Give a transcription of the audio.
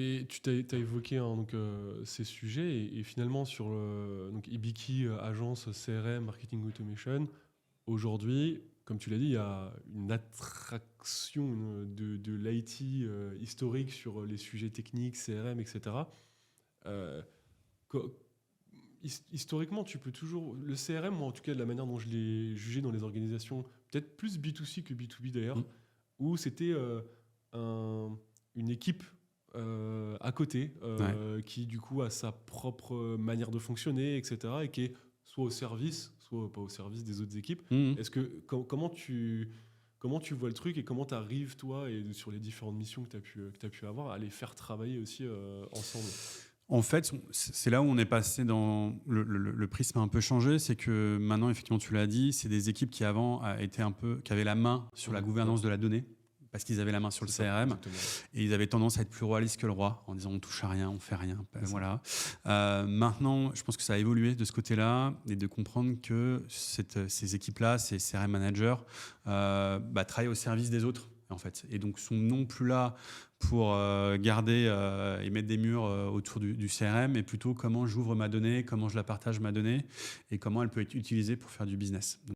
Et tu as évoqué hein, donc, ces sujets et finalement sur donc Ibiki, agence CRM, marketing automation, aujourd'hui, comme tu l'as dit, il y a une attraction de l'IT historique sur les sujets techniques, CRM, etc. Euh, co- Historiquement, tu peux toujours. Le CRM, moi en tout cas, de la manière dont je l'ai jugé dans les organisations, peut-être plus B2C que B2B Mm. d'ailleurs, où c'était une équipe à côté Ouais. qui, du coup, a sa propre manière de fonctionner, etc. et qui est soit au service, soit pas au service des autres équipes. Mm. Comment tu vois le truc et comment tu arrives, toi, et sur les différentes missions que tu as pu avoir, à les faire travailler aussi ensemble? En fait, c'est là où on est passé dans le prisme a un peu changé, c'est que maintenant, effectivement, tu l'as dit, c'est des équipes qui avant étaient un peu, qui avaient la main sur la Ouais, gouvernance de la donnée, parce qu'ils avaient la main sur le c'est ça, CRM, exactement. et ils avaient tendance à être plus royalistes que le roi, en disant on touche à rien, on fait rien, C'est ça. voilà. Maintenant, je pense que ça a évolué de ce côté-là, et de comprendre que ces équipes-là, ces CRM managers, travaillent au service des autres, en fait, et donc sont non plus là pour garder et mettre des murs autour du CRM, mais plutôt comment j'ouvre ma donnée, comment je la partage ma donnée, et comment elle peut être utilisée pour faire du business.